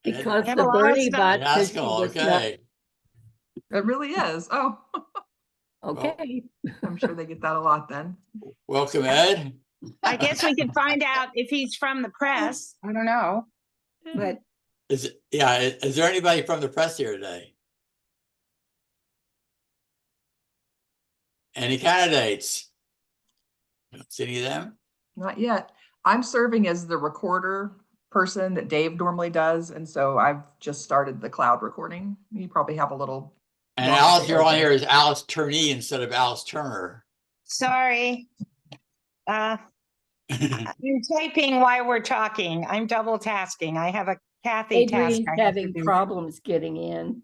Because Yeah, the well, Bernie it's not- bot says she Haskell, was not. okay. It really is. Oh, Okay. I'm sure they get that a lot then. Welcome, Ed. I guess we can find out if he's from the press. I don't know. But Is there anybody from the press here today? Any candidates? Don't see any of them. Not yet. I'm serving as the recorder person that Dave normally does. And so I've just started the cloud recording. You probably have a little. And Alice, you're on here as Alice Turney instead of Alice Turner. sorry. I'm typing while we're talking. I'm double tasking. I have a Kathy task. Adrian's I have to having do. problems getting in.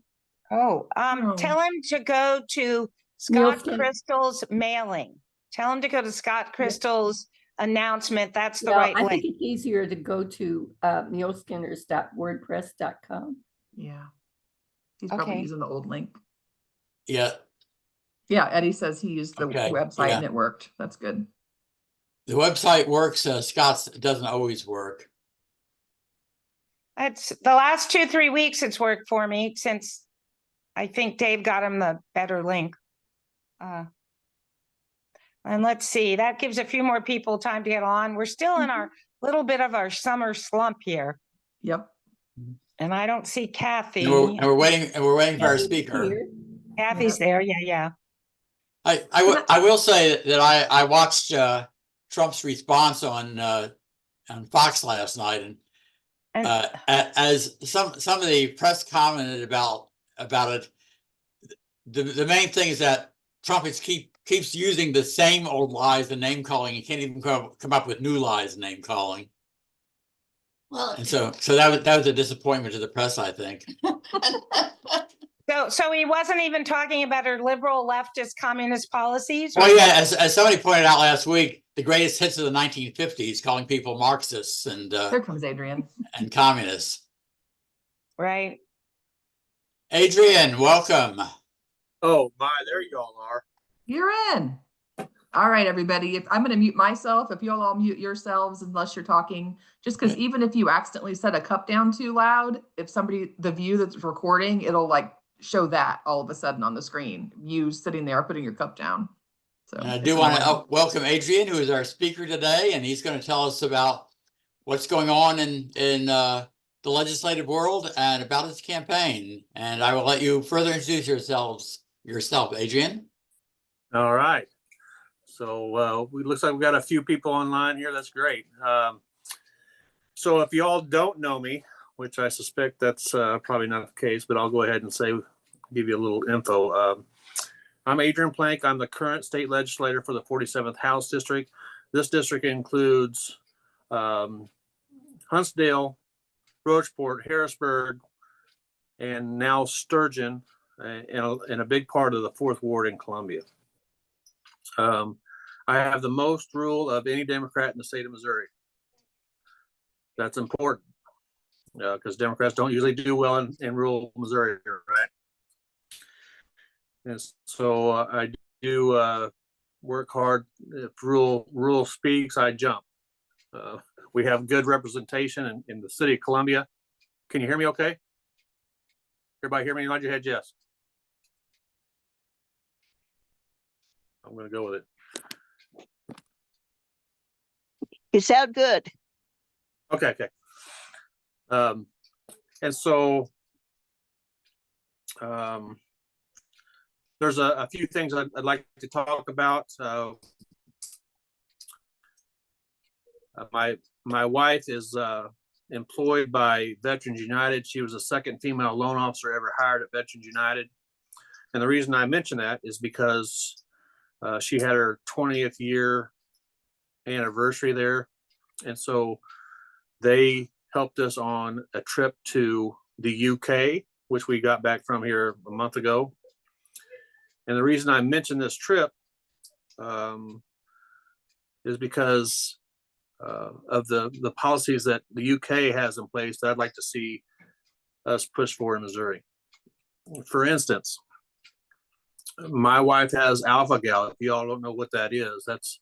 Oh, Oh. tell him to go to Scott Muleskin- Crystal's mailing. Tell him to go to Scott Crystal's announcement. That's the Well, right I link. think it's easier to go to muleskinners.wordpress.com. Yeah. He's probably Okay. using the old link. Yeah, Yeah, Eddie says he used the Okay, website yeah. and it worked. That's good. the website works. Scott's doesn't always work. It's the last 2-3 weeks it's worked for me since I think Dave got him the better link. And let's see, that gives a few more people time to get on. We're still in our little bit of our summer slump here. Yep. And I don't see Kathy. And we're waiting for our Kathy's speaker. here. Kathy's there. Yeah. I will say that I watched Trump's response on Fox last night, and as some of the press commented about it, the main thing is that Trump keeps using the same old lies and name calling. He can't even come up with new lies and name calling. Well, And so that was a disappointment to the press, I think. So he wasn't even talking about her liberal leftist communist policies? Well, yeah, as somebody pointed out last week, the greatest hits of the 1950s, calling people Marxists and Here comes Adrian. communists. Right. Adrian, welcome. Oh my, there you all are. You're in. All right, everybody. If I'm going to mute myself, if you'll all mute yourselves unless you're talking, just because even if you accidentally set a cup down too loud, if the view that's recording, it'll like show that all of a sudden on the screen, you sitting there putting your cup down. So And I do want to welcome Adrian, who is our speaker today, and he's going to tell us about what's going on in the legislative world and about his campaign. And I will let you further introduce yourself, Adrian. All right. So looks like we got a few people online here. That's great. So if you all don't know me, which I suspect that's probably not the case, but I'll go ahead and give you a little info. I'm Adrian Plank. I'm the current state legislator for the 47th House District. This district includes Huntsdale, Rocheport, Harrisburg, and now Sturgeon, and a big part of the 4th Ward in Columbia. I have the most rule of any Democrat in the state of Missouri. That's important because Democrats don't usually do well in rural Missouri, right? And so I do work hard. If rule speaks, I jump. We have good representation in the city of Columbia. Can you hear me okay? Everybody hear me? Nod your head yes. I'm going to go with it. you sound good. Okay. And so there's a few things I'd like to talk about. My wife is employed by Veterans United. She was the second female loan officer ever hired at Veterans United. And the reason I mention that is because she had her 20th year anniversary there. And so they helped us on a trip to the UK, which we got back from here a month ago. And the reason I mention this trip is because of the policies that the UK has in place that I'd like to see us push for in Missouri. For instance, my wife has alpha-gal. If you all don't know what that is, that's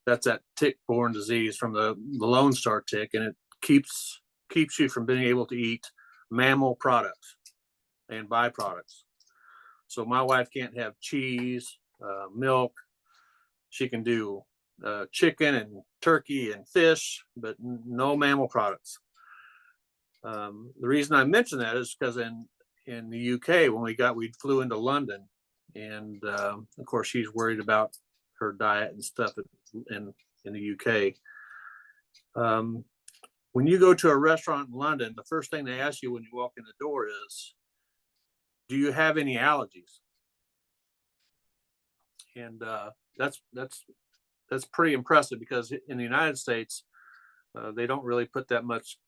that tick-borne disease from the Lone Star tick, and it keeps you from being able to eat mammal products and byproducts. So my wife can't have cheese, milk. She can do chicken and turkey and fish, but no mammal products. The reason I mention that is because in the UK, when we flew into London, and of course she's worried about her diet and stuff in the UK. When you go to a restaurant in London, the first thing they ask you when you walk in the door is, do you have any allergies? And that's pretty impressive, because in the United States, they don't really put that much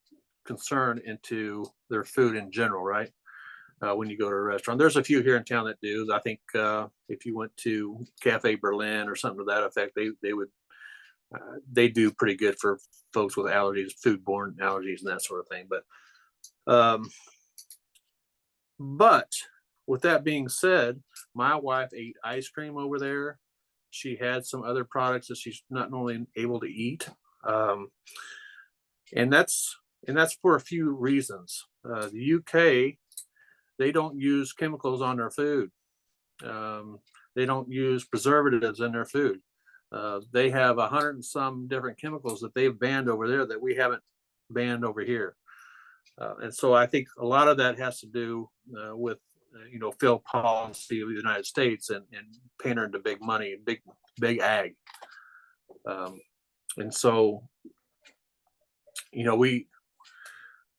concern into their food in general, right? When you go to a restaurant, there's a few here in town that do. I think if you went to Cafe Berlin or something to that effect, they do pretty good for folks with allergies, foodborne allergies, and that sort of thing. But with that being said, my wife ate ice cream over there. She had some other products that she's not normally able to eat, and that's for a few reasons. The UK, they don't use chemicals on their food. They don't use preservatives in their food. They have 100 and some different chemicals that they've banned over there that we haven't banned over here. And so I think a lot of that has to do with, fill policy of the United States and pandering to big money, big ag. And so,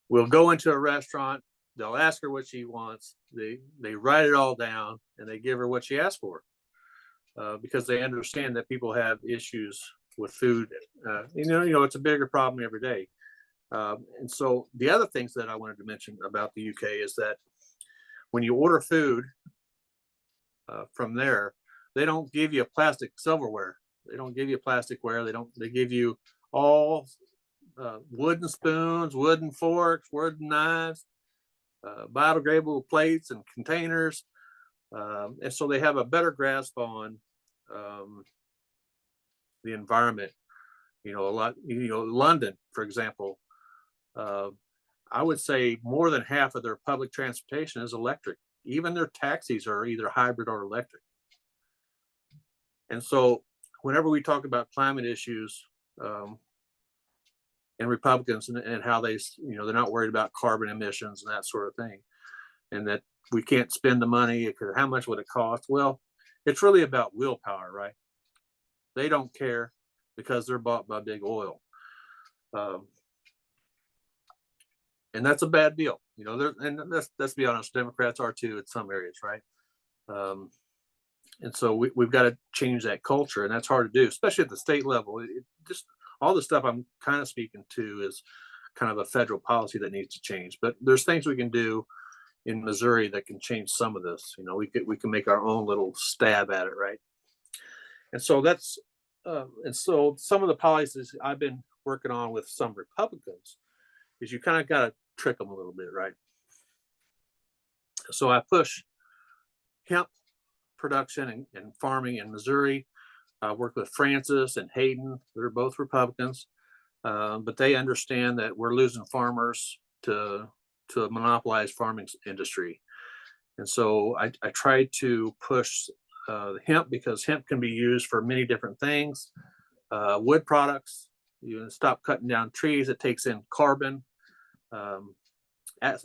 we'll go into a restaurant, they'll ask her what she wants. They write it all down and they give her what she asked for, because they understand that people have issues with food. It's a bigger problem every day. And so the other things that I wanted to mention about the UK is that when you order food from there, they don't give you plastic silverware. They don't give you plasticware. They give you all wooden spoons, wooden forks, wooden knives, biodegradable plates and containers. And so they have a better grasp on the environment. London, for example, I would say more than half of their public transportation is electric. Even their taxis are either hybrid or electric. And so whenever we talk about climate issues, and Republicans and how they're not worried about carbon emissions and that sort of thing, and that we can't spend the money because how much would it cost? Well, it's really about willpower, right? They don't care because they're bought by big oil. And that's a bad deal, and let's be honest, Democrats are too in some areas, right? And so we've got to change that culture, and that's hard to do, especially at the state level. Just all the stuff I'm kind of speaking to is kind of a federal policy that needs to change. But there's things we can do in Missouri that can change some of this. We can make our own little stab at it, right? And so so some of the policies I've been working on with some Republicans is you kind of got to trick them a little bit, right? So I push hemp production and farming in Missouri. I work with Francis and Hayden. They're both Republicans, but they understand that we're losing farmers to a monopolized farming industry. And so I try to push hemp, because hemp can be used for many different things. Wood products, stop cutting down trees. It takes in carbon,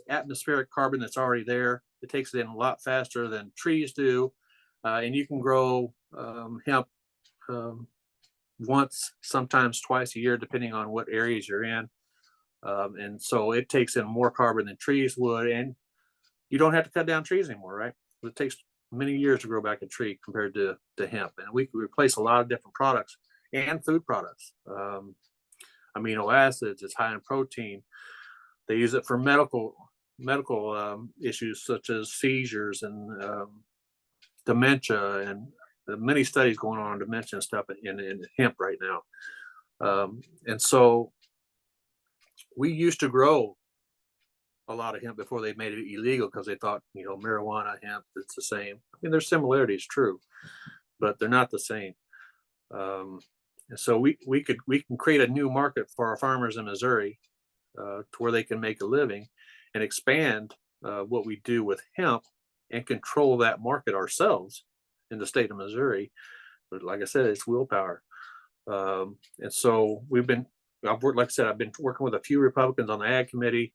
atmospheric carbon that's already there. It takes it in a lot faster than trees do. And you can grow hemp once, sometimes twice a year, depending on what areas you're in. And so it takes in more carbon than trees would, and you don't have to cut down trees anymore, right? It takes many years to grow back a tree compared to hemp. And we can replace a lot of different products and food products. Amino acids, it's high in protein. They use it for medical issues such as seizures and dementia, and many studies going on dementia and stuff in hemp right now. And so we used to grow a lot of hemp before they made it illegal, because they thought, marijuana, hemp, it's the same. I mean, there's similarities, true, but they're not the same. And so we can create a new market for our farmers in Missouri to where they can make a living. and expand what we do with hemp and control that market ourselves in the state of Missouri. But like I said, it's willpower. And so like I said, I've been working with a few Republicans on the ag committee.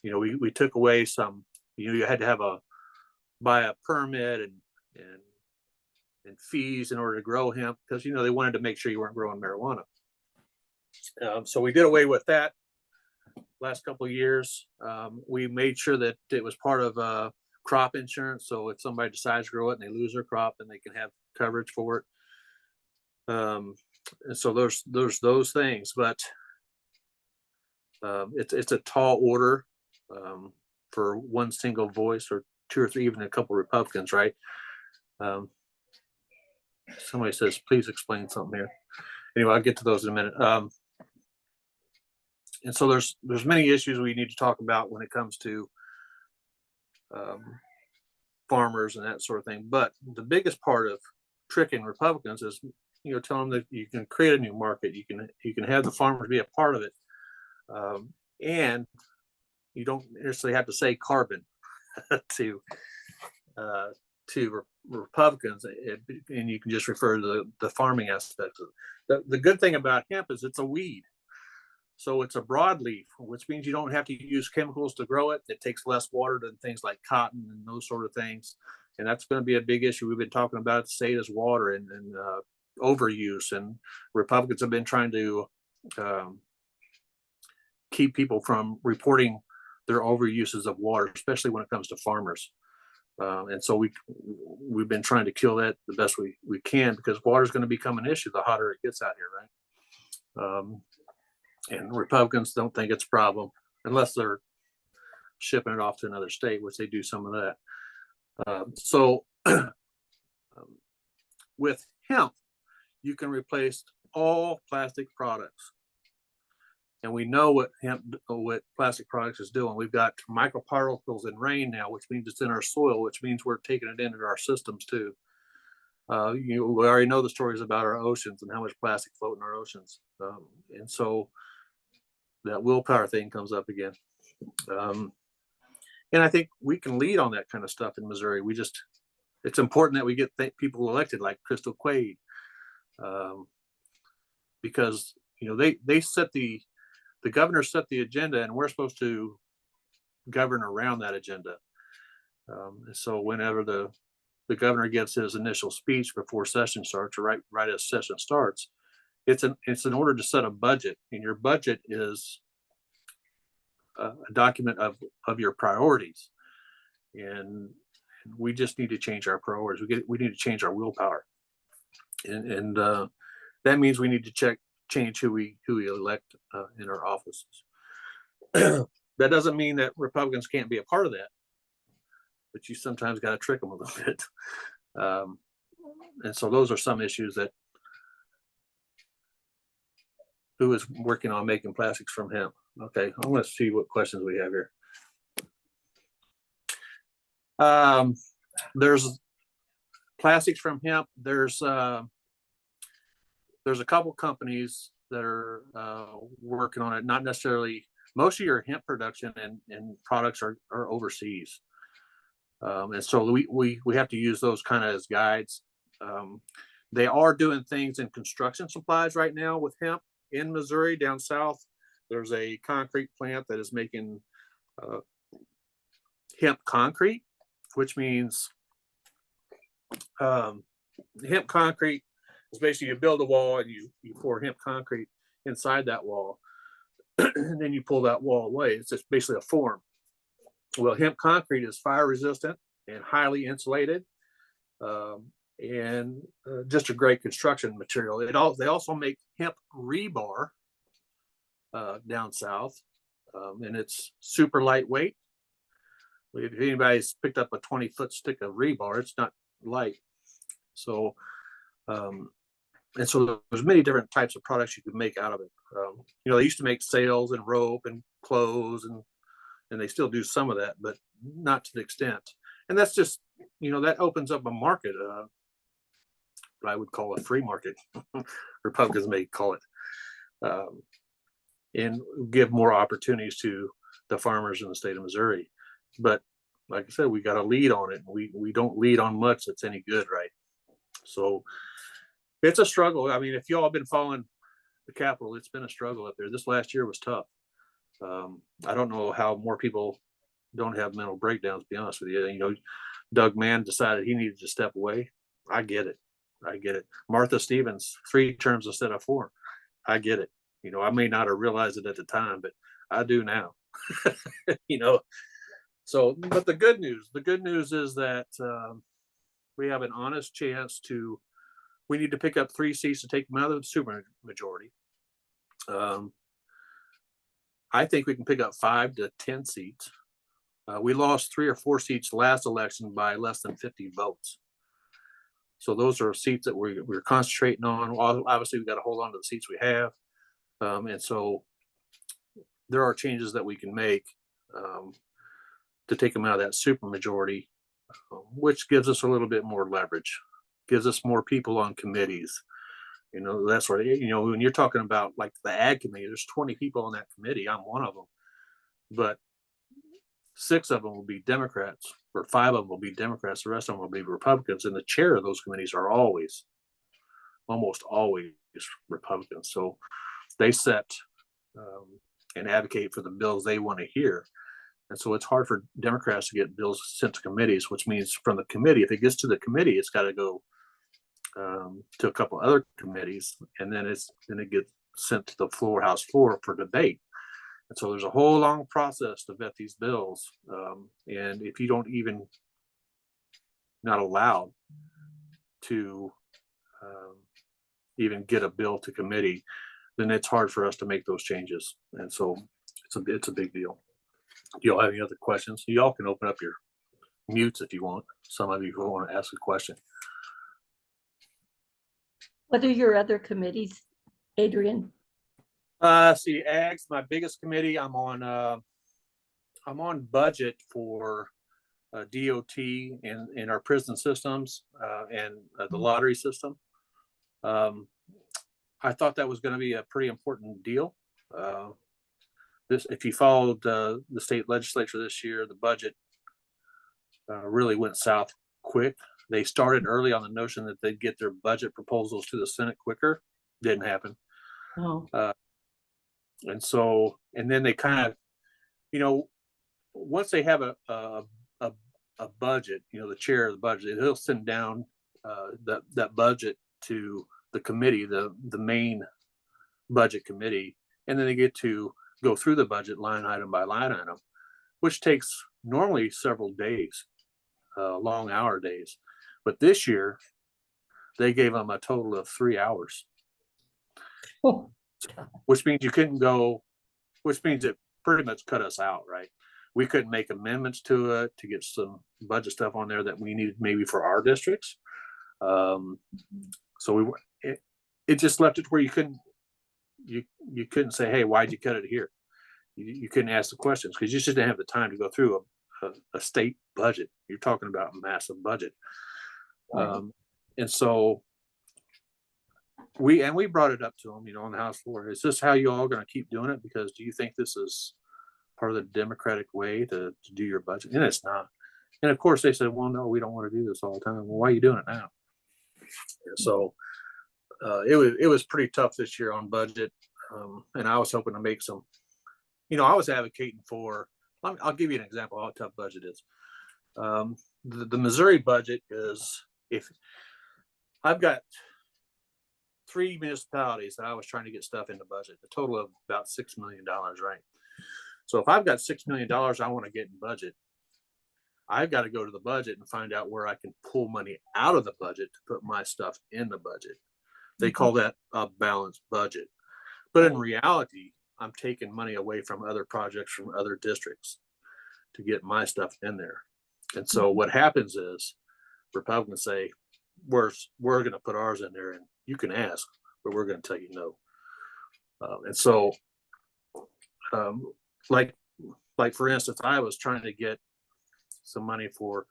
We took away some, you had to buy a permit and fees in order to grow hemp, because, they wanted to make sure you weren't growing marijuana. So we did away with that last couple of years. We made sure that it was part of crop insurance. So if somebody decides to grow it and they lose their crop, then they can have coverage for it. And so there's those things, but it's a tall order for one single voice, or two or three, even a couple of Republicans, right? Somebody says, please explain something here. Anyway, I'll get to those in a minute. And so there's many issues we need to talk about when it comes to farmers and that sort of thing. But the biggest part of tricking Republicans is, telling them that you can create a new market, you can have the farmers be a part of it, and you don't necessarily have to say carbon to Republicans, and you can just refer to the farming aspect of it. The good thing about hemp is it's a weed. So it's a broadleaf, which means you don't have to use chemicals to grow it. It takes less water than things like cotton and those sort of things. And that's going to be a big issue. We've been talking about it, the state is water and overuse. And Republicans have been trying to keep people from reporting their overuses of water, especially when it comes to farmers. And so we've been trying to kill that the best we can, because water is going to become an issue the hotter it gets out here, right? And Republicans don't think it's a problem unless they're shipping it off to another state, which they do some of that. So with hemp, you can replace all plastic products. And we know what plastic products is doing. We've got microparticles in rain now, which means it's in our soil, which means we're taking it into our systems too. We already know the stories about our oceans and how much plastic floats in our oceans. And so that willpower thing comes up again. And I think we can lead on that kind of stuff in Missouri. It's important that we get people elected like Crystal Quaid, because, they set the governor set the agenda, and we're supposed to govern around that agenda. So whenever the governor gives his initial speech before session starts, or right as session starts, it's in order to set a budget, and your budget is a document of your priorities, and we just need to change our priorities. We need to change our willpower, and that means we need to change who we elect in our offices. That doesn't mean that Republicans can't be a part of that, but you sometimes got to trick them a little bit. And so those are some issues that who is working on making plastics from hemp. Okay, I want to see what questions we have here. There's plastics from hemp. There's a couple companies that are working on it. Not necessarily. Most of your hemp production and products are overseas, and so we have to use those kind of as guides. They are doing things in construction supplies right now with hemp in Missouri. Down south, there's a concrete plant that is making hemp concrete, which means hemp concrete is basically you build a wall and you pour hemp concrete inside that wall, and then you pull that wall away. It's just basically a form. Well, hemp concrete is fire resistant and highly insulated, and just a great construction material. They also make hemp rebar down south, and it's super lightweight. If anybody's picked up a 20-foot stick of rebar, it's not light. So, and so there's many different types of products you can make out of it. They used to make sails and rope and clothes, and they still do some of that, but not to the extent. And that's just, that opens up a market, what I would call a free market. Republicans may call it, and give more opportunities to the farmers in the state of Missouri. But like I said, we got to lead on it. We don't lead on much that's any good, right? So it's a struggle. I mean, if y'all have been following the Capitol, it's been a struggle up there. This last year was tough. I don't know how more people don't have mental breakdowns, to be honest with you. You know, Doug Mann decided he needed to step away. I get it. I get it. Martha Stevens, 3 terms instead of 4. I get it. You know, I may not have realized it at the time, but I do now. You know, so, but the good news is that we have an honest chance to, we need to pick up 3 seats to take them out of the super majority. I think we can pick up 5 to 10 seats. We lost 3 or 4 seats last election by less than 50 votes. So those are seats that we're concentrating on. Obviously, we got to hold on to the seats we have. And so there are changes that we can make to take them out of that super majority, which gives us a little bit more leverage, gives us more people on committees. You know, that's what, you know, when you're talking about like the ag committee, there's 20 people on that committee. I'm one of them, but 6 of them will be Democrats, or 5 of them will be Democrats. The rest of them will be Republicans. And the chair of those committees are almost always Republicans. So they set and advocate for the bills they want to hear. And so it's hard for Democrats to get bills sent to committees, which means from the committee, if it gets to the committee, it's got to go to a couple other committees, and then it gets sent to the House floor for debate. And so there's a whole long process to vet these bills. And if you don't even not allowed to even get a bill to committee, then it's hard for us to make those changes. And so it's a big deal. Do y'all have any other questions? Y'all can open up your mutes if you want. Some of you who want to ask a question. What are your other committees, Adrian? See, Ag's my biggest committee. I'm on budget for DOT and our prison systems and the lottery system. I thought that was going to be a pretty important deal. If you followed the state legislature this year, the budget really went south quick. They started early on the notion that they'd get their budget proposals to the Senate quicker. Didn't happen. Oh, And then they kind of, you know, once they have a budget, you know, the chair of the budget, he'll send down that budget to the committee, the main budget committee, and then they get to go through the budget line item by line item, which takes normally several days, long hour days. But this year, they gave them a total of 3 hours, oh, which means you couldn't go, which means it pretty much cut us out, right? We couldn't make amendments to it to get some budget stuff on there that we needed maybe for our districts. So it just left it where you couldn't say, hey, why'd you cut it here? You couldn't ask the questions because you just didn't have the time to go through a state budget. You're talking about a massive budget. And so we brought it up to them, you know, on the House floor. Is this how you all going to keep doing it? Because do you think this is part of the democratic way to do your budget? And it's not. And of course they said, well, no, we don't want to do this all the time. Well, why are you doing it now? And so it was pretty tough this year on budget. And I was hoping to make some, you know, I was advocating for, I'll give you an example of how tough budget is. The Missouri budget is, if I've got 3 municipalities that I was trying to get stuff in the budget, a total of about $6 million, right? So if I've got $6 million I want to get in budget, I've got to go to the budget and find out where I can pull money out of the budget to put my stuff in the budget. They call that a balanced budget. But in reality, I'm taking money away from other projects from other districts to get my stuff in there. And so what happens is Republicans say, we're going to put ours in there and you can ask, but we're going to tell you no. And so like for instance, I was trying to get some money for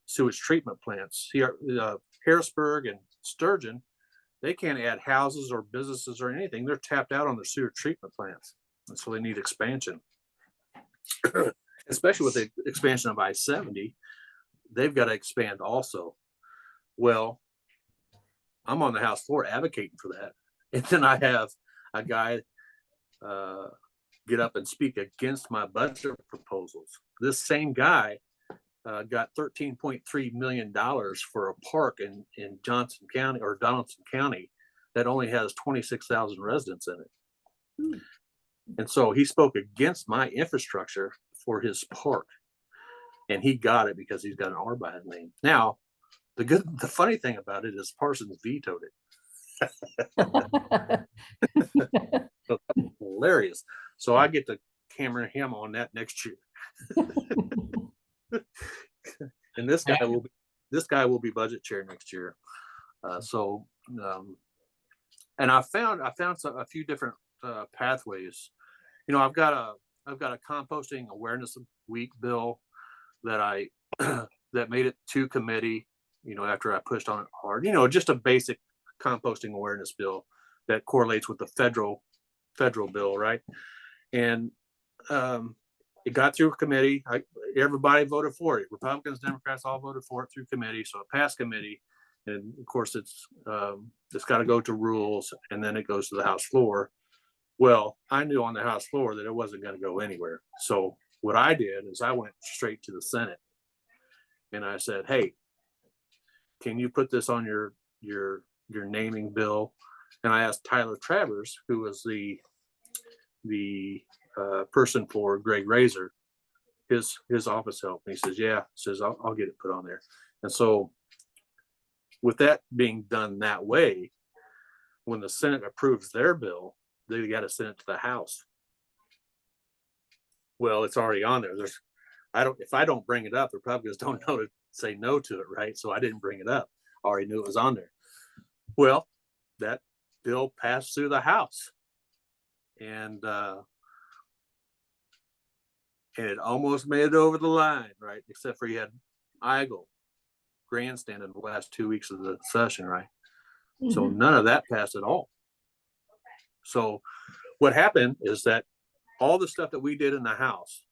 sewage treatment plants here, Harrisburg and Sturgeon. They can't add houses or businesses or anything. They're tapped out on their sewer treatment plants. And so they need expansion. especially with the expansion of I-70, they've got to expand also. Well, I'm on the House floor advocating for that. And then I have a guy get up and speak against my budget proposals. This same guy got $13.3 million for a park in Johnson County or Donaldson County that only has 26,000 residents in it. And so he spoke against my infrastructure for his park, and he got it because he's got an R by his name. Now, the funny thing about it is Parsons vetoed it. So that's hilarious. So I get to camera him on that next year. And this guy will be budget chair next year. And I found a few different pathways. You know, I've got a composting awareness week bill that I that made it to committee, you know, after I pushed on it hard, you know, just a basic composting awareness bill that correlates with the federal bill, right? And it got through committee. Everybody voted for it. Republicans, Democrats all voted for it through committee. So it passed committee. And of course it's got to go to rules, and then it goes to the House floor. Well, I knew on the House floor that it wasn't going to go anywhere. So what I did is I went straight to the Senate, and I said, "Hey, can you put this on your naming bill?" And I asked Tyler Travers, who was the person for Greg Razor, his office help. And he says, "Yeah," says, I'll get it put on there. And so with that being done that way, when the Senate approves their bill, they got to send it to the House. Well, it's already on there. If I don't bring it up, the Republicans don't know to say no to it, right? So I didn't bring it up. I already knew it was on there. Well, that bill passed through the House, and it almost made it over the line, right? Except for you had Eigel grandstand in the last 2 weeks of the session, right? Mm-hmm. So none of that passed at all. So what happened is that all the stuff that we did in the House,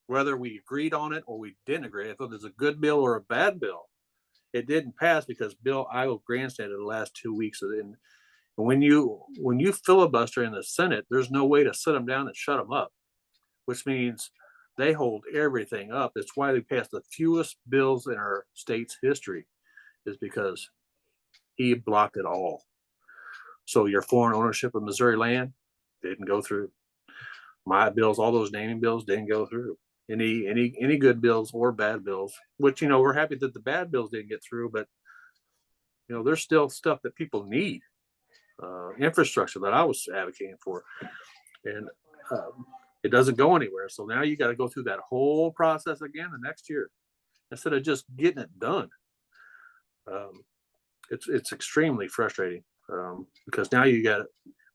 whether we agreed on it or we didn't agree, if it was a good bill or a bad bill, it didn't pass because Bill Eigel grandstanded the last 2 weeks of it. And when you filibuster in the Senate, there's no way to sit them down and shut them up, which means they hold everything up. That's why they passed the fewest bills in our state's history, is because he blocked it all. So your foreign ownership of Missouri land didn't go through. My bills, all those naming bills, didn't go through. Any good bills or bad bills, which, you know, we're happy that the bad bills didn't get through, but, you know, there's still stuff that people need, infrastructure that I was advocating for, and it doesn't go anywhere. So now you got to go through that whole process again the next year instead of just getting it done. It's extremely frustrating because now you got, I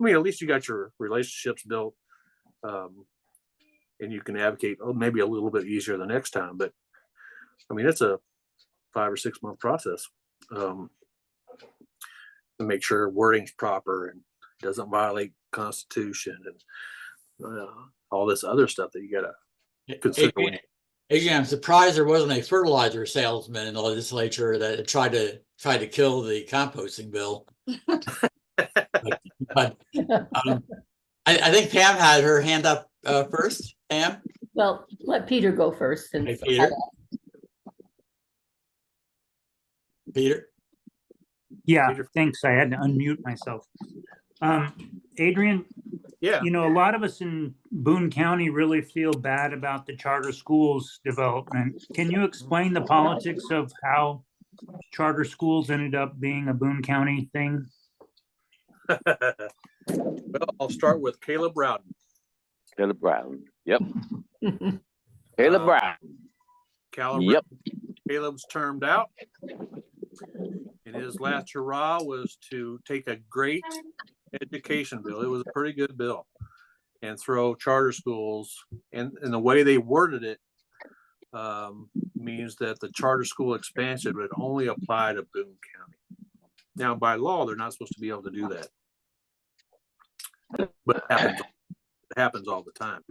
mean, at least you got your relationships built, and you can advocate maybe a little bit easier the next time. But I mean, it's a 5 or 6 month process to make sure wording's proper and doesn't violate Constitution and all this other stuff that you gotta consider. Adrian, I'm surprised there wasn't a fertilizer salesman in the legislature that tried to kill the composting bill. but I think Pam had her hand up first. Pam? Well, let Peter go first. Hey, Peter. Peter? Yeah, Peter. thanks. I had to unmute myself. Adrian, Yeah. you know, a lot of us in Boone County really feel bad about the charter schools development. Can you explain the politics of how charter schools ended up being a Boone County thing? Well, I'll start with Caleb Rowden. Caleb Brown. Yep. Caleb Brown. Yep. Caleb's termed out. And his last hurrah was to take a great education bill. It was a pretty good bill, and throw charter schools, and the way they worded it means that the charter school expansion would only apply to Boone County. Now, by law, they're not supposed to be able to do that, but it happens all the time.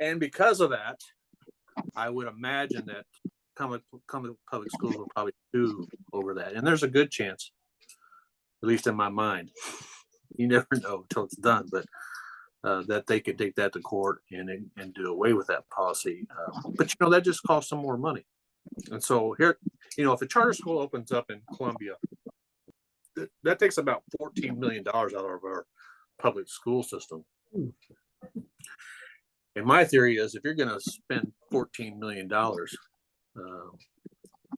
And because of that, I would imagine that public schools will probably do over that. And there's a good chance, at least in my mind, you never know until it's done, but that they could take that to court and do away with that policy. But that just costs some more money. And so here, if a charter school opens up in Columbia, that takes about $14 million out of our public school system. And my theory is, if you're going to spend $14 million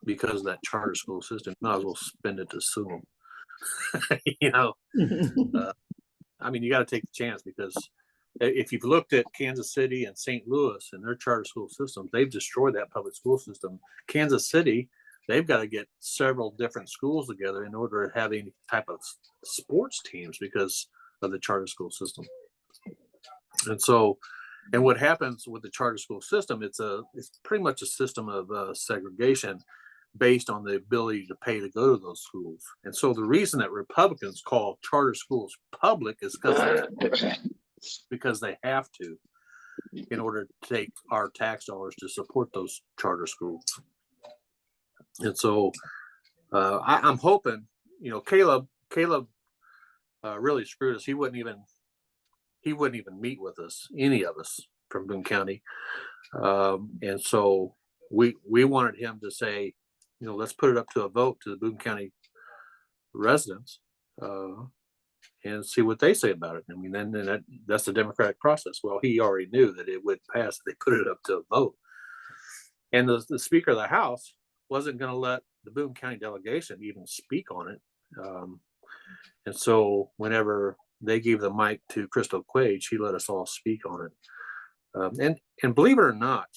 because of that charter school system, you might as well spend it to sue them. You got to take the chance, because if you've looked at Kansas City and St. Louis and their charter school systems, they've destroyed that public school system. Kansas City, they've got to get several different schools together in order to have any type of sports teams because of the charter school system. And what happens with the charter school system, it's pretty much a system of segregation based on the ability to pay to go to those schools. And so the reason that Republicans call charter schools public is because they have to, in order to take our tax dollars to support those charter schools. And so I'm hoping, Caleb really screwed us. He wouldn't even meet with us, any of us from Boone County. And so we wanted him to say, let's put it up to a vote to the Boone County residents and see what they say about it. Then that's the democratic process. Well, he already knew that it would pass if they put it up to a vote. And the Speaker of the House wasn't going to let the Boone County delegation even speak on it. And so whenever they gave the mic to Crystal Quaid, she let us all speak on it. And believe it or not,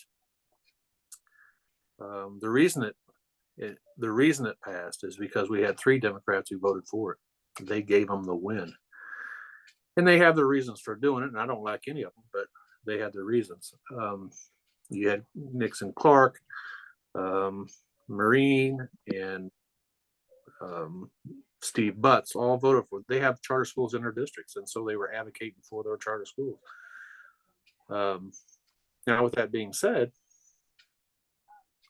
the reason it passed is because we had 3 Democrats who voted for it. They gave them the win, and they have their reasons for doing it. And I don't like any of them, but they had their reasons. You had Nixon Clark, Marine, and Steve Butts all voted for it. They have charter schools in their districts, and so they were advocating for their charter schools. Now, with that being said,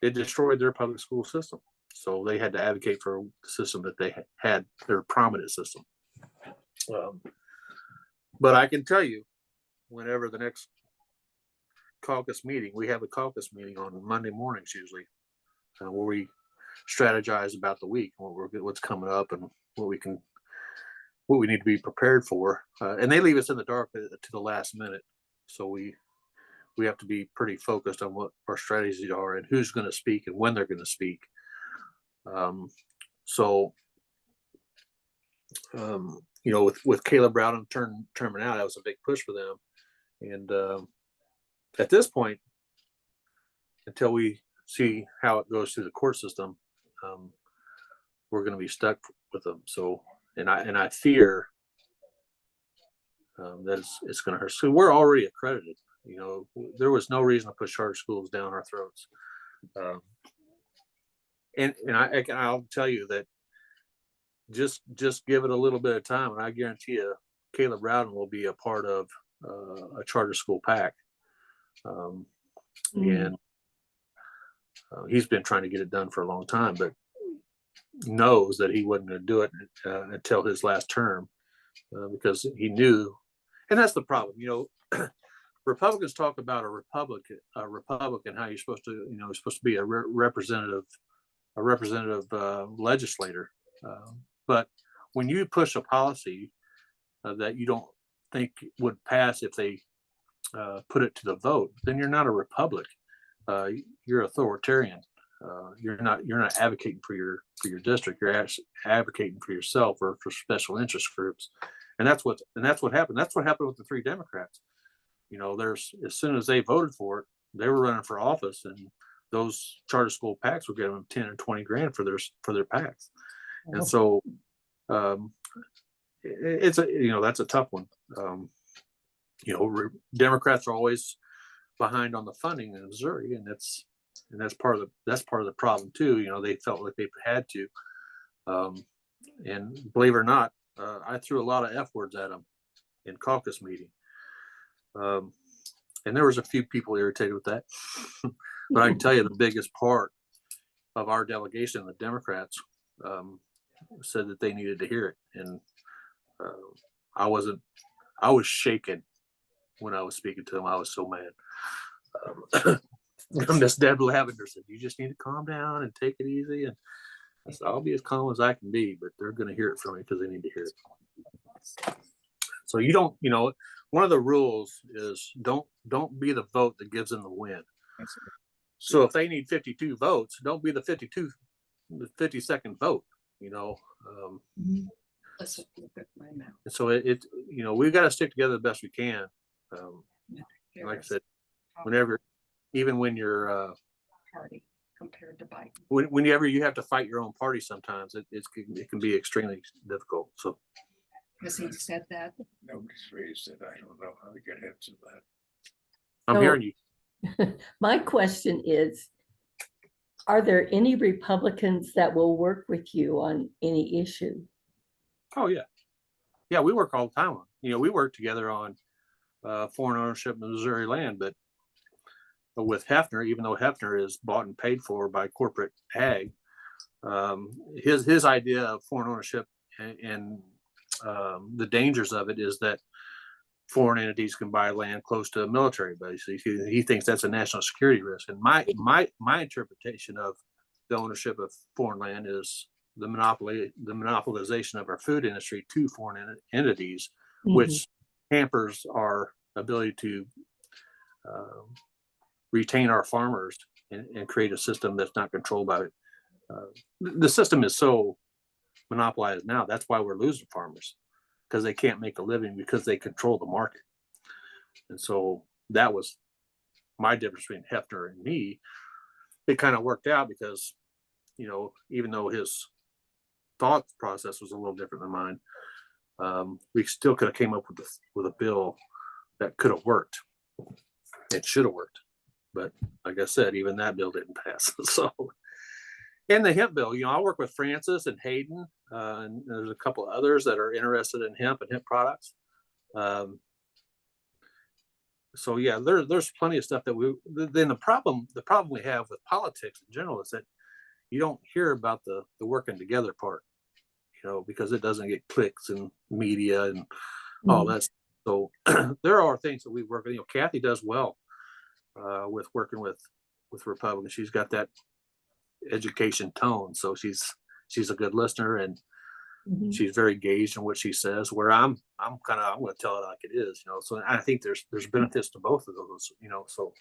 it destroyed their public school system. So they had to advocate for the system that they had, their prominent system. But I can tell you, whenever the next caucus meeting, we have a caucus meeting on Monday mornings usually, where we strategize about the week, what's coming up, and what we need to be prepared for. And they leave us in the dark to the last minute. So we have to be pretty focused on what our strategies are and who's going to speak and when they're going to speak. With Caleb Brown terming out, that was a big push for them. And at this point, until we see how it goes through the court system, we're going to be stuck with them. So, and I fear that it's going to hurt. So we're already accredited. There was no reason to push charter schools down our throats. And I'll tell you that just give it a little bit of time, and I guarantee you, Caleb Rowden will be a part of a charter school PAC. And he's been trying to get it done for a long time, but knows that he wasn't going to do it until his last term, because he knew. And that's the problem. Republicans talk about a Republican, how you're supposed to, supposed to be a representative legislator. But when you push a policy that you don't think would pass if they put it to the vote, then you're not a republic. You're authoritarian. You're not advocating for your district. You're advocating for yourself or for special interest groups. And that's what happened. That's what happened with the 3 Democrats. As soon as they voted for it, they were running for office, and those charter school PACs were giving them 10 and 20 grand for their PACs. And so it's that's a tough one. Democrats are always behind on the funding in Missouri, and that's part of the problem too. They felt like they had to, and believe it or not, I threw a lot of F words at them in caucus meeting. And there was a few people irritated with that. But I can tell you the biggest part of our delegation, the Democrats, said that they needed to hear it. And I was shaken when I was speaking to them. I was so mad. Miss Deb Lavender said, you just need to calm down and take it easy. And I said, I'll be as calm as I can be, but they're going to hear it from me because they need to hear it. So you don't, one of the rules is don't be the vote that gives them the win. So if they need 52 votes, don't be the 52nd vote, And so we've got to stick together the best we can. Like I said, even when you're party compared to Biden. Whenever you have to fight your own party, sometimes it can be extremely difficult. So Has he said that? Nobody's raised it. I don't know how to get into that. I'm So- hearing you. My question is, are there any Republicans that will work with you on any issue? Oh yeah. Yeah, we work all the time on, we work together on foreign ownership of Missouri land, but with Hefner, even though Hefner is bought and paid for by corporate ag, his idea of foreign ownership and the dangers of it is that foreign entities can buy land close to a military base. He thinks that's a national security risk. And my interpretation of the ownership of foreign land is the monopolization of our food industry to foreign entities, which hampers our ability to retain our farmers and create a system that's not controlled by it. The system is so monopolized now. That's why we're losing farmers, because they can't make a living because they control the market. And so that was my difference between Hefner and me. It kind of worked out because, even though his thought process was a little different than mine, we still could have came up with a bill that could have worked. It should have worked. But like I said, even that bill didn't pass. So, and the hemp bill, I work with Francis and Hayden, and there's a couple of others that are interested in hemp and hemp products. So yeah, there's plenty of stuff that then the problem we have with politics in general is that you don't hear about the working together part, because it doesn't get clicks and media and all that. So there are things that we work with. Kathy does well with working with Republicans. She's got that education tone, so she's a good listener, and she's very engaged in what she says, where I'm going to tell it like it is, so I think there's benefits to both of those, so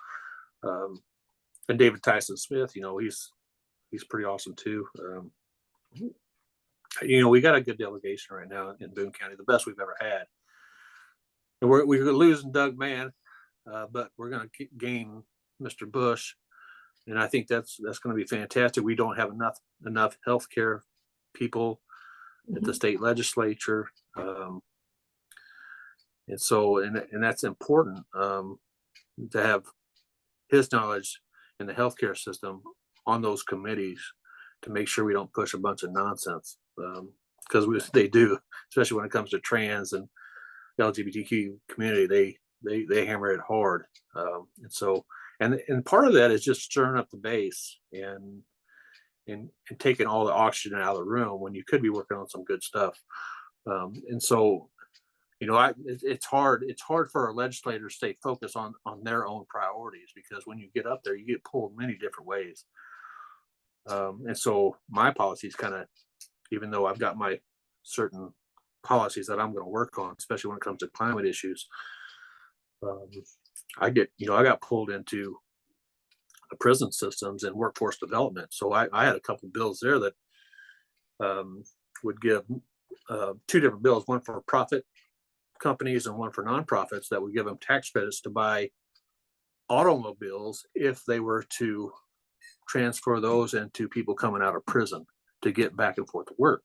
and David Tyson Smith, he's pretty awesome too. We got a good delegation right now in Boone County, the best we've ever had, and we're losing Doug Mann, but we're going to gain Mr. Bush. And I think that's going to be fantastic. We don't have enough healthcare people at the state legislature, and so that's important to have his knowledge in the healthcare system on those committees to make sure we don't push a bunch of nonsense, because they do, especially when it comes to trans and the LGBTQ community. They hammer it hard, and so. And part of that is just stirring up the base and taking all the oxygen out of the room when you could be working on some good stuff. And so, it's hard for our legislators to stay focused on their own priorities, because when you get up there, you get pulled many different ways. And so my policies kind of, even though I've got my certain policies that I'm going to work on, especially when it comes to climate issues, I got pulled into the prison systems and workforce development. So I had a couple of bills there that would give two different bills, one for profit companies and one for nonprofits, that would give them tax credits to buy automobiles if they were to transfer those into people coming out of prison to get back and forth to work.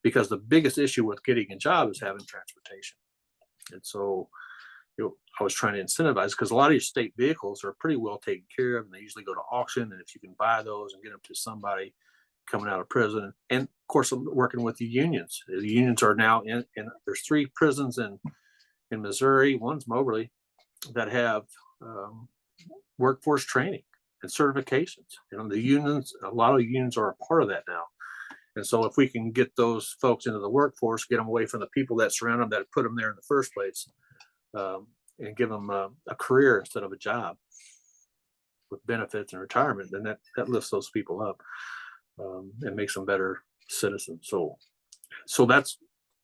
Because the biggest issue with getting a job is having transportation. And so I was trying to incentivize, because a lot of your state vehicles are pretty well taken care of, and they usually go to auction. And if you can buy those and get them to somebody coming out of prison, and of course, I'm working with the unions. The unions are now there's 3 prisons in Missouri, one's Moberly, that have workforce training and certifications. You know, the unions, a lot of unions are a part of that now. And so if we can get those folks into the workforce, get them away from the people that surround them, that put them there in the first place, and give them a career instead of a job with benefits and retirement, then that lifts those people up, and makes them better citizens. So that's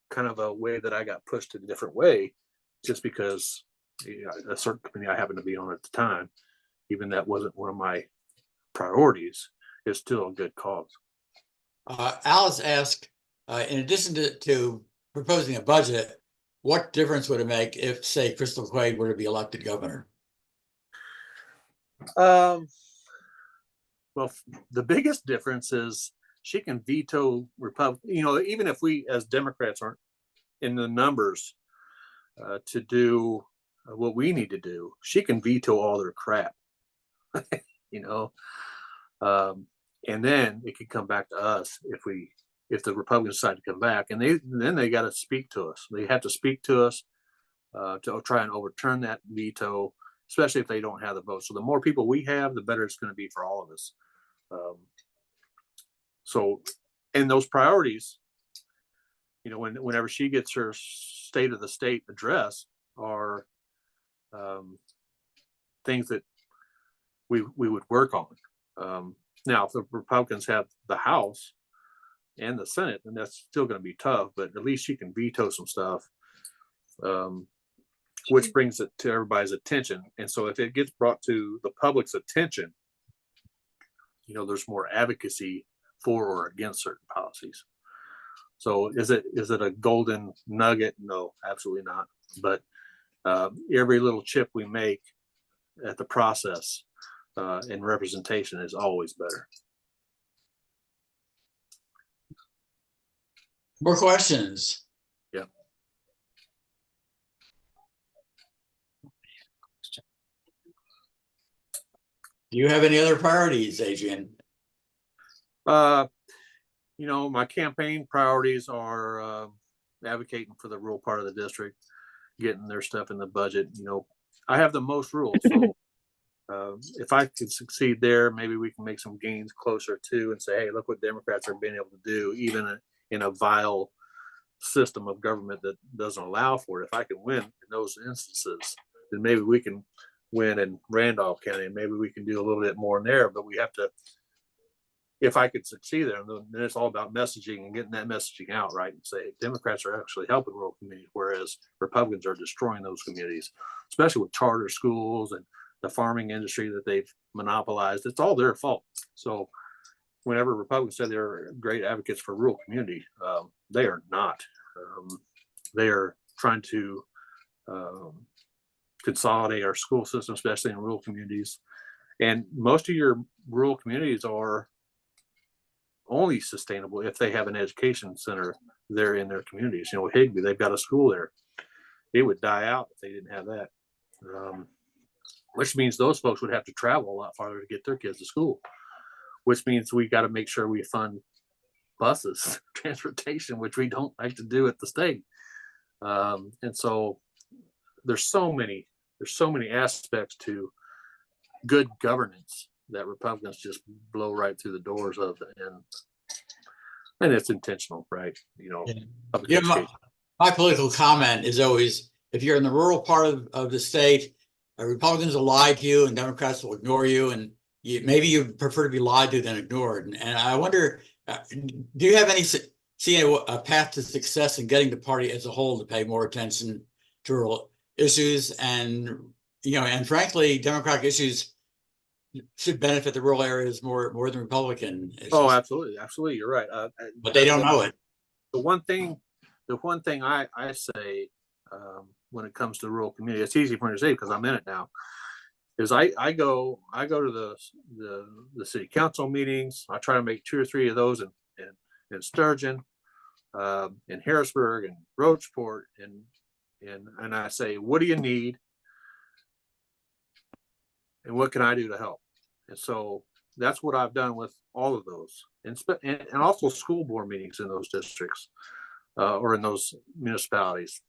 kind of a way that I got pushed in a different way, just because a certain committee I happened to be on at the time, even that wasn't one of my priorities, is still a good cause. Alice asked, in addition to proposing a budget, what difference would it make if, say, Crystal Quaid were to be elected governor? Well, the biggest difference is she can veto Republican. You know, even if we as Democrats aren't in the numbers to do what we need to do, she can veto all their crap. You know, and then it could come back to us if the Republicans decide to come back, and then they got to speak to us. They have to speak to us to try and overturn that veto, especially if they don't have the vote. So the more people we have, the better it's going to be for all of us. So, and those priorities, you know, whenever she gets her state of the state address, are things that we would work on. Now, if the Republicans have the House and the Senate, then that's still going to be tough, but at least she can veto some stuff, which brings it to everybody's attention. And so if it gets brought to the public's attention, you know, there's more advocacy for or against certain policies. So is it a golden nugget? No, absolutely not. But every little chip we make at the process and representation is always better. More questions? Yeah. Do you have any other priorities, Adrian? You know, my campaign priorities are advocating for the rural part of the district, getting their stuff in the budget. You know, I have the most rural, so if I could succeed there, maybe we can make some gains closer to and say, hey, look what Democrats are being able to do, even in a vile system of government that doesn't allow for it. If I can win in those instances, then maybe we can win in Randolph County, and maybe we can do a little bit more in there. But we have to, if I could succeed there, then it's all about messaging and getting that messaging out, right? And say Democrats are actually helping rural communities, whereas Republicans are destroying those communities, especially with charter schools and the farming industry that they've monopolized. It's all their fault. So whenever Republicans say they're great advocates for rural community, they are not. They are trying to consolidate our school system, especially in rural communities. And most of your rural communities are only sustainable if they have an education center there in their communities. You know, Higbee, they've got a school there. It would die out if they didn't have that. Which means those folks would have to travel a lot farther to get their kids to school, which means we got to make sure we fund buses, transportation, which we don't like to do at the state. And so there's so many aspects to good governance that Republicans just blow right through the doors of, and it's intentional, right? You know, yeah, my political comment is always, if you're in the rural part of the state, Republicans will lie to you and Democrats will ignore you, and maybe you prefer to be lied to than ignored. And I wonder, do you have see a path to success in getting the party as a whole to pay more attention to rural issues? And, you know, and frankly, Democratic issues should benefit the rural areas more than Republican issues. Oh, absolutely, you're right. But they don't know it. The one thing I say when it comes to rural community, it's easy for me to say because I'm in it now, is I go to the city council meetings. I try to make 2 or 3 of those in Sturgeon, in Harrisburg and Roachport, and I say, what do you need? And what can I do to help? And so that's what I've done with all of those, and also school board meetings in those districts or in those municipalities.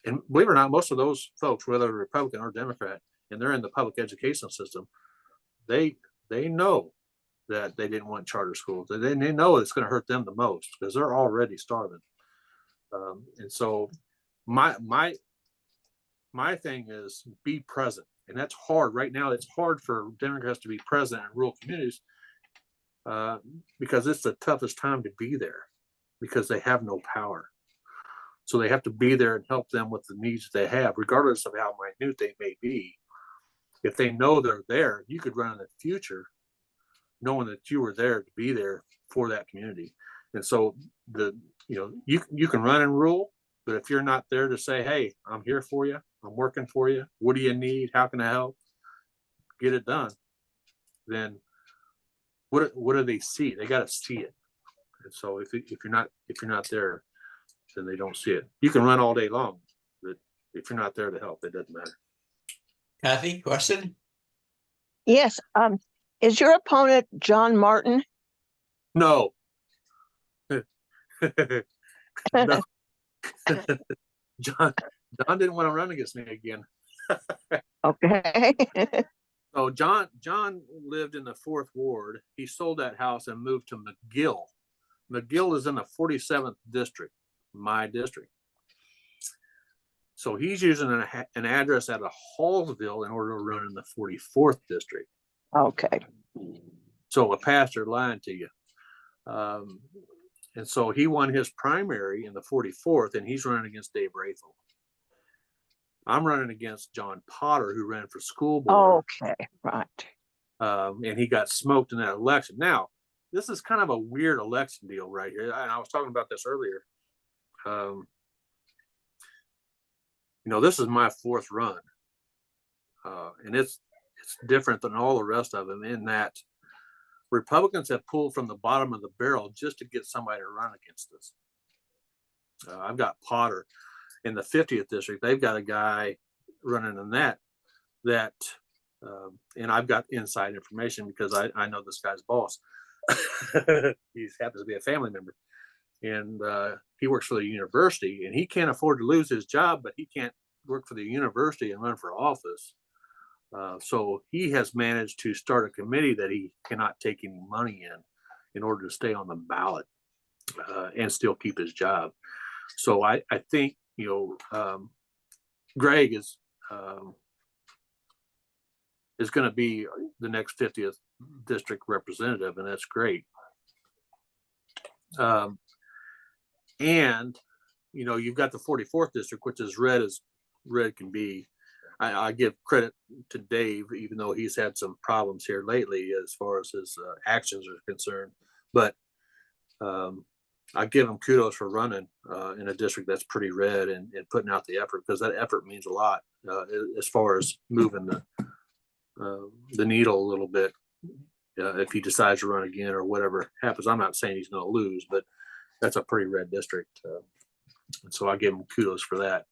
And believe it or not, most of those folks, whether Republican or Democrat, and they're in the public education system, they know that they didn't want charter schools. They know it's going to hurt them the most because they're already starving. And so my thing is be present. And that's hard right now. It's hard for Democrats to be present in rural communities because it's the toughest time to be there because they have no power. So they have to be there and help them with the needs they have, regardless of how minute they may be. If they know they're there, you could run in the future knowing that you were there to be there for that community. And so you can run in rural, but if you're not there to say, hey, I'm here for you, I'm working for you, what do you need, how can I help, get it done, then what do they see? They got to see it. And so if you're not there, then they don't see it. You can run all day long, but if you're not there to help, it doesn't matter. Kathy, question? Yes. Is your opponent John Martin? No. No. John didn't want to run against me again. Okay. So John lived in the 4th Ward. He sold that house and moved to McGill. McGill is in the 47th district, my district. So he's using an address out of Hallsville in order to run in the 44th district. Okay. So a pastor lying to you. And so he won his primary in the 44th, and he's running against Dave Rathel. I'm running against John Potter, who ran for school board. Okay, right. And he got smoked in that election. Now, this is kind of a weird election deal right here. And I was talking about this earlier. This is my 4th run. And it's different than all the rest of them in that Republicans have pulled from the bottom of the barrel just to get somebody to run against us. I've got Potter in the 50th district. They've got a guy running in that, and I've got inside information because I know this guy's boss. He happens to be a family member, and he works for the university, and he can't afford to lose his job, but he can't work for the university and run for office. So he has managed to start a committee that he cannot take any money in order to stay on the ballot and still keep his job. So I think, Greg is going to be the next 50th district representative, and that's great. And, you've got the 44th district, which is red as red can be. I give credit to Dave, even though he's had some problems here lately as far as his actions are concerned. But I give him kudos for running in a district that's pretty red and putting out the effort, because that effort means a lot as far as moving the needle a little bit. If he decides to run again or whatever happens, I'm not saying he's going to lose, but that's a pretty red district. And so I give him kudos for that.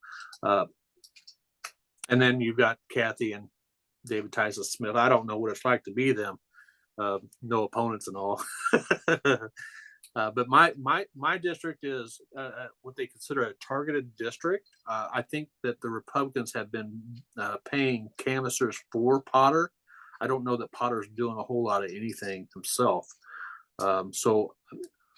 And then you've got Kathy and David Tyson Smith. I don't know what it's like to be them. No opponents and all. But my district is what they consider a targeted district. I think that the Republicans have been paying canvassers for Potter. I don't know that Potter's doing a whole lot of anything himself. So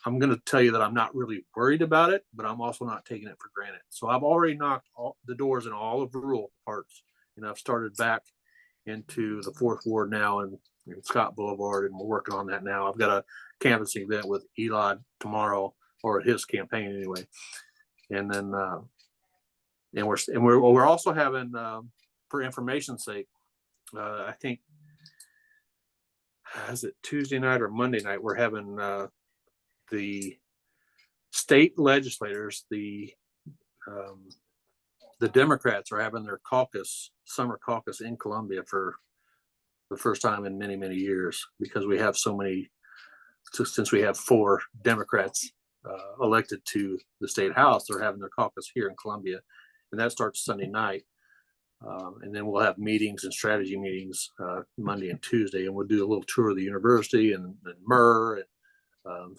I'm going to tell you that I'm not really worried about it, but I'm also not taking it for granted. So I've already knocked the doors in all of the rural parts, and I've started back into the 4th Ward now and Scott Boulevard, and we're working on that now. I've got a canvassing event with Elon tomorrow, or his campaign anyway. And then and we're also having, for information's sake, I think, is it Tuesday night or Monday night, we're having the state legislators, the Democrats are having their summer caucus in Columbia for the first time in many, many years, because we have so many, since we have 4 Democrats elected to the state house, they're having their caucus here in Columbia, and that starts Sunday night. And then we'll have meetings and strategy meetings Monday and Tuesday, and we'll do a little tour of the university and Murr and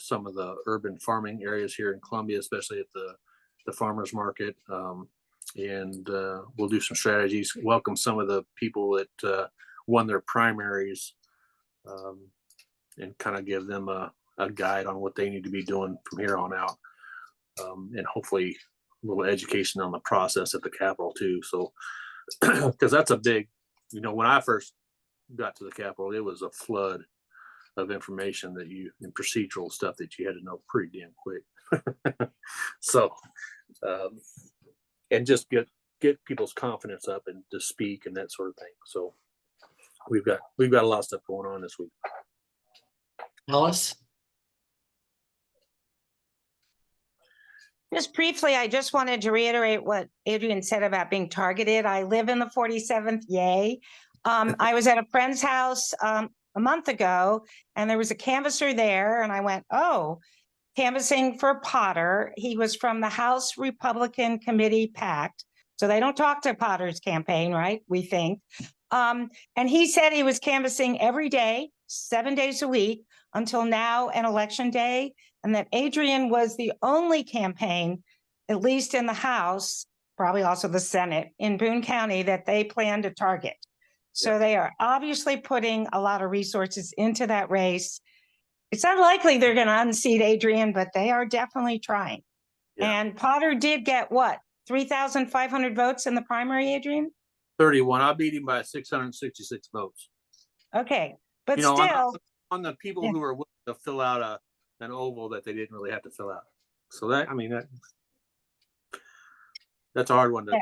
some of the urban farming areas here in Columbia, especially at the farmers market. And we'll do some strategies, welcome some of the people that won their primaries, and kind of give them a guide on what they need to be doing from here on out. And hopefully a little education on the process at the Capitol too. So, because that's a big, when I first got to the Capitol, it was a flood of information and procedural stuff that you had to know pretty damn quick. So, and just get people's confidence up and to speak and that sort of thing. So we've got a lot of stuff going on this week. Alice? Just briefly, I just wanted to reiterate what Adrian said about being targeted. I live in the 47th, yay. I was at a friend's house a month ago, and there was a canvasser there, and I went, oh, canvassing for Potter. He was from the House Republican Committee PAC. So they don't talk to Potter's campaign, right? We think. And he said he was canvassing every day, 7 days a week, until now and election day, and that Adrian was the only campaign, at least in the House, probably also the Senate, in Boone County that they plan to target. So they are obviously putting a lot of resources into that race. It's unlikely they're going to unseat Adrian, but they are definitely trying. Yeah. And Potter did get what, 3,500 votes in the primary, Adrian? 31. I beat him by 666 votes. Okay, but still, on the people who are willing to fill out an oval that they didn't really have to fill out. So that's a hard one to.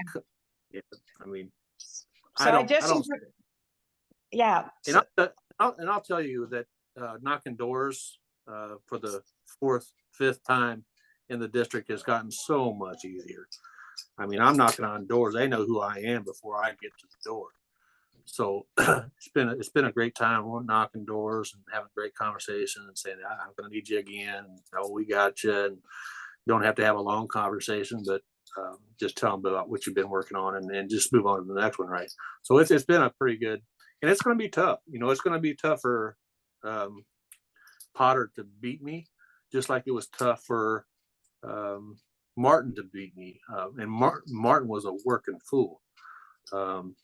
Yeah. And I'll tell you that knocking doors for the 4th, 5th time in the district has gotten so much easier. I mean, I'm knocking on doors. They know who I am before I get to the door. So it's been a great time. We're knocking doors and having great conversation and saying, I'm going to need you again. Oh, we got you. And don't have to have a long conversation, but just tell them about what you've been working on and just move on to the next one, right? So it's been a pretty good, and it's going to be tough. It's going to be tough for Potter to beat me, just like it was tough for Martin to beat me. And Martin was a working fool. One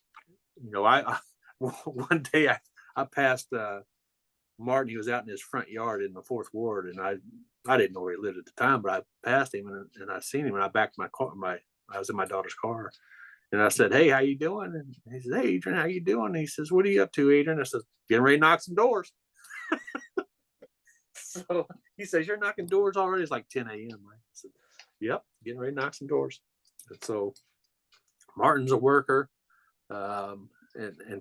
day I passed Martin. He was out in his front yard in the 4th ward, and I didn't know where he lived at the time, but I passed him and I seen him, and I backed my car. I was in my daughter's car, and I said, "Hey, how you doing?" And he says, "Hey, Adrian, how you doing?" And he says, "What are you up to, Adrian?" I said, "Getting ready to knock some doors." So he says, "You're knocking doors already?" It's like 10 a.m. Right? I said, "Yep, getting ready to knock some doors." And so Martin's a worker. And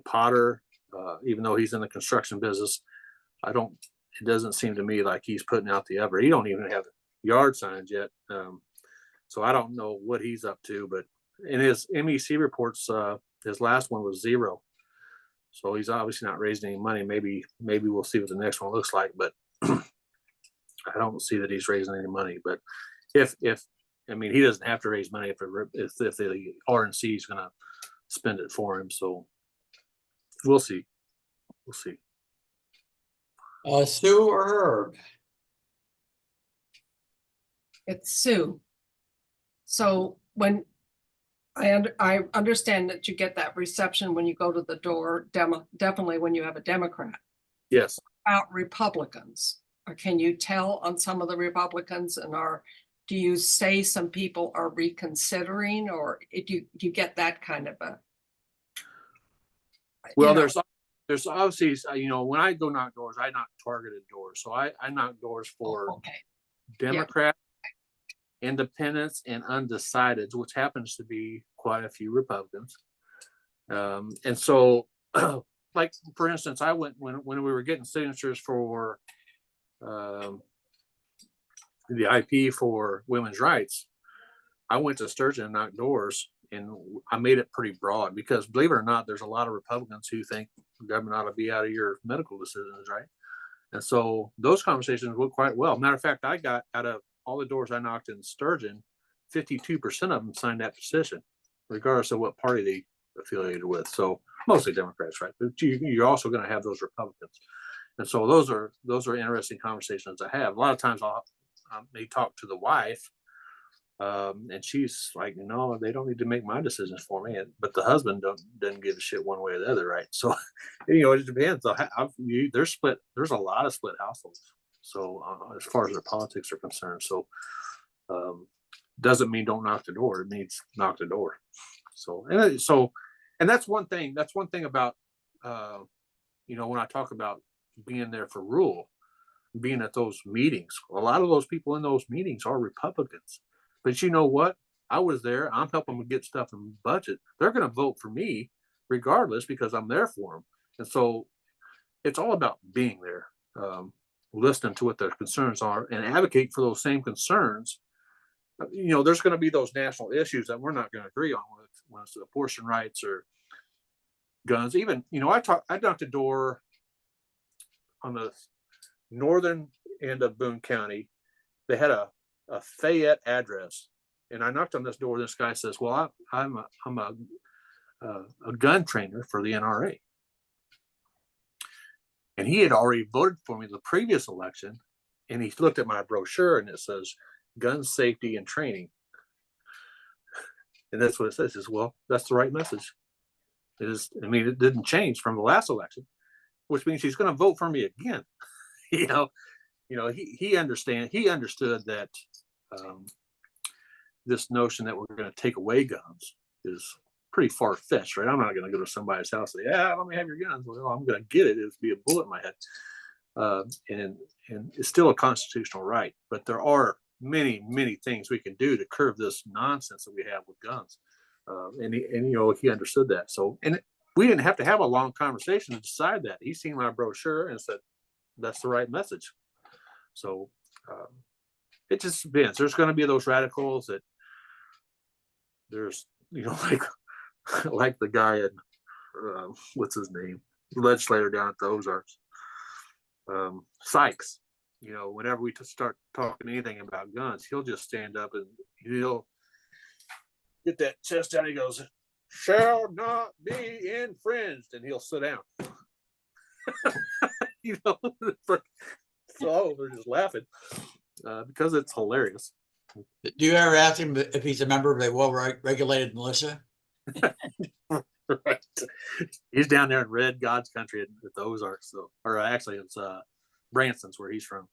Potter, even though he's in the construction business, it doesn't seem to me like he's putting out the effort. He don't even have yard signs yet. So I don't know what he's up to, but in his MEC reports, his last one was 0. So he's obviously not raising any money. Maybe we'll see what the next one looks like, but I don't see that he's raising any money. But if he doesn't have to raise money if the RNC is going to spend it for him. So we'll see. Sue or Herb? It's Sue. So when I understand that you get that reception when you go to the door, definitely when you have a Democrat. Yes. About Republicans, or can you tell on some of the Republicans, and do you say some people are reconsidering, or do you get that kind of a? Well, there's obviously, when I go knock doors, I knock targeted doors. So I knock doors for Democrats, independents, and undecideds, which happens to be quite a few Republicans. And so, like, for instance, I went when we were getting signatures for the IP for women's rights, I went to Sturgeon and knocked doors, and I made it pretty broad because, believe it or not, there's a lot of Republicans who think the government ought to be out of your medical decisions, right? And so those conversations went quite well. Matter of fact, I got, out of all the doors I knocked in Sturgeon, 52% of them signed that petition, regardless of what party they affiliated with. So mostly Democrats, right? But you're also going to have those Republicans. And so those are interesting conversations I have. A lot of times I may talk to the wife And she's like, no, they don't need to make my decisions for me. But the husband doesn't give a shit one way or the other, right? So, it depends. They're split. There's a lot of split households. So as far as their politics are concerned, so doesn't mean don't knock the door. It means knock the door. So and that's one thing. That's one thing about when I talk about being there for rule, being at those meetings. A lot of those people in those meetings are Republicans. But you know what? I was there. I'm helping them get stuff in budget. They're going to vote for me regardless because I'm there for them. And so it's all about being there, listening to what their concerns are and advocate for those same concerns. There's going to be those national issues that we're not going to agree on when it's abortion rights or guns. Even, I knocked the door on the northern end of Boone County. They had a Fayette address, and I knocked on this door. This guy says, well, I'm a gun trainer for the NRA, and he had already voted for me the previous election, and he looked at my brochure and it says gun safety and training, and that's what it says. Is, well, that's the right message. It is. I mean, it didn't change from the last election, which means he's going to vote for me again. He understood that this notion that we're going to take away guns is pretty far-fetched, right? I'm not going to go to somebody's house and say, yeah, let me have your guns. Well, I'm going to get it. It'll be a bullet in my head. And it's still a constitutional right, but there are many, many things we can do to curb this nonsense that we have with guns. And he understood that. So, and we didn't have to have a long conversation to decide that. He seen my brochure and said, that's the right message. So it just depends. There's going to be those radicals that there's, like the guy in, what's his name? The legislator down at the Ozarks, Sykes. Whenever we start talking anything about guns, he'll just stand up and he'll get that chest out. He goes, shall not be infringed. And he'll sit down. So they're just laughing because it's hilarious. Do you ever ask him if he's a member of a well-regulated militia? Right. He's down there in Red God's country at the Ozarks, or actually it's Branson's where he's from.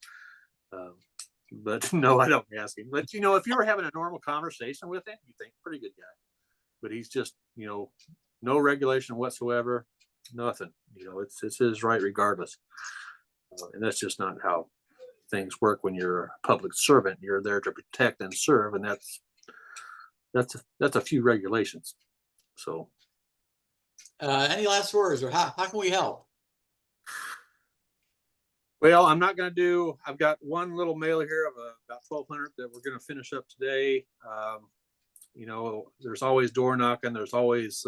But no, I don't ask him. But if you were having a normal conversation with him, you think pretty good guy. But he's just no regulation whatsoever, nothing. It's his right regardless. And that's just not how things work when you're a public servant. You're there to protect and serve, and that's a few regulations. So any last words, or how can we help? Well, I'm not going to I've got one little mailer here of about 1,200 that we're going to finish up today. There's always door knocking. There's always,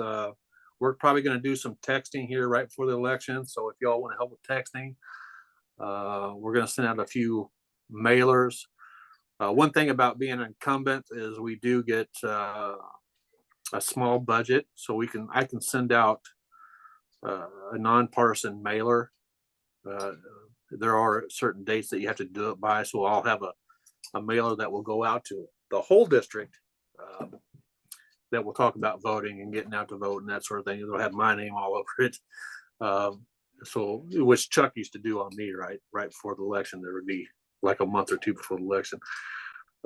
we're probably going to do some texting here right before the election. So if y'all want to help with texting, we're going to send out a few mailers. One thing about being an incumbent is we do get a small budget, so I can send out a nonpartisan mailer. There are certain dates that you have to do it by, so I'll have a mailer that will go out to the whole district that will talk about voting and getting out to vote and that sort of thing. It'll have my name all over it. So which Chuck used to do on me right before the election. There would be like a month or two before the election.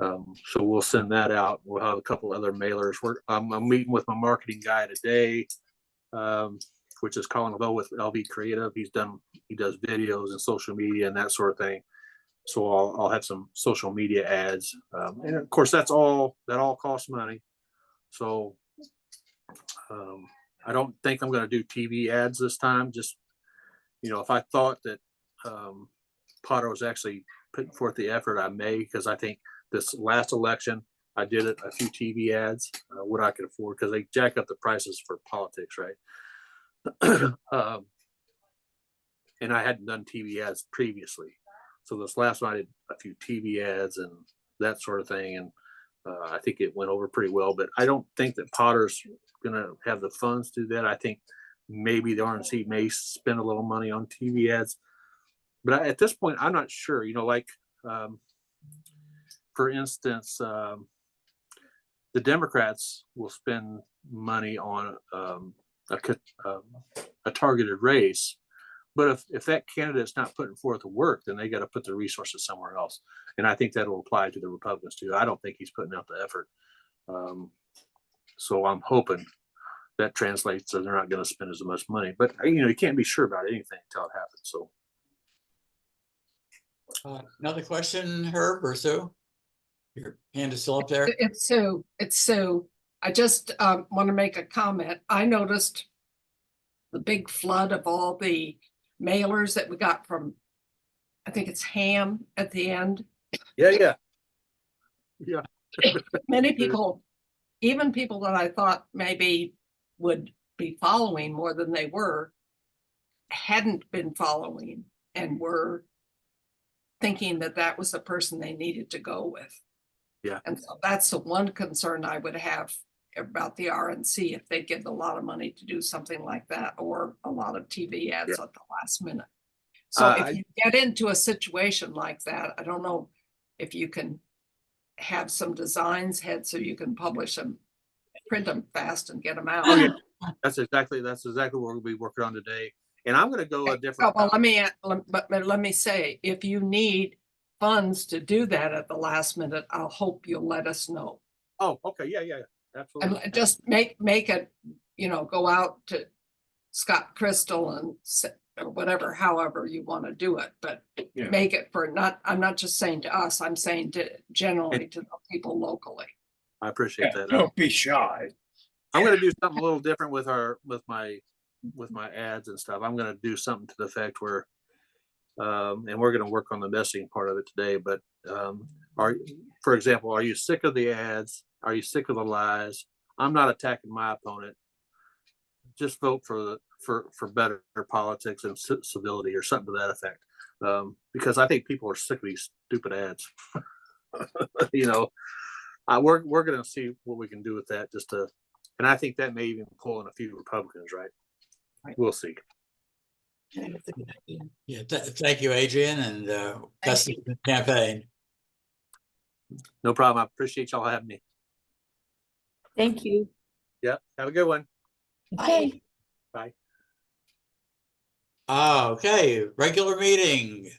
So we'll send that out. We'll have a couple other mailers. I'm meeting with my marketing guy today, which is Colin Lowe with LV Creative. He does videos and social media and that sort of thing. So I'll have some social media ads. And of course that all costs money. So I don't think I'm going to do TV ads this time. Just, if I thought that Potter was actually putting forth the effort, I may, because I think this last election, I did a few TV ads, what I could afford, because they jack up the prices for politics, right? And I hadn't done TV ads previously. So this last one, I did a few TV ads and that sort of thing. And I think it went over pretty well, but I don't think that Potter's going to have the funds to do that. I think maybe the RNC may spend a little money on TV ads, but at this point, I'm not sure. For instance, the Democrats will spend money on a targeted race. But if that candidate's not putting forth the work, then they got to put the resources somewhere else. And I think that'll apply to the Republicans too. I don't think he's putting out the effort. So I'm hoping that translates so they're not going to spend as much money. But you can't be sure about anything until it happens. So Another question, Herb or Sue? Your hand is still up there. It's Sue. It's Sue. I just want to make a comment. I noticed the big flood of all the mailers that we got from, I think it's Ham at the end. yeah. Many people, even people that I thought maybe would be following more than they were, hadn't been following and were thinking that that was the person they needed to go with. Yeah. And so that's the one concern I would have about the RNC if they get a lot of money to do something like that, or a lot of TV ads at the last minute. So if you get into a situation like that, I don't know if you can have some designs head so you can publish them, print them fast and get them out. Oh, yeah. That's exactly what we'll be working on today. And I'm going to go a different. Well, let me say, if you need funds to do that at the last minute, I'll hope you'll let us know. Oh, okay. Yeah. Absolutely. And just make it, go out to Scott Crystal and or whatever, however you want to do it, but make it for I'm not just saying to us, I'm saying to generally to the people locally. I appreciate that. Don't be shy. I'm going to do something a little different with my ads and stuff. I'm going to do something to the effect where, and we're going to work on the messaging part of it today, but for example, are you sick of the ads? Are you sick of the lies? I'm not attacking my opponent. Just vote for better politics and civility or something to that effect. Because I think people are sick of these stupid ads. We're going to see what we can do with that and I think that may even pull in a few Republicans, right? We'll see. Yeah, thank you, Adrian, and best of the campaign. No problem. I appreciate y'all having me. Thank you. Yeah, have a good one. Okay. Bye. Okay, regular meeting.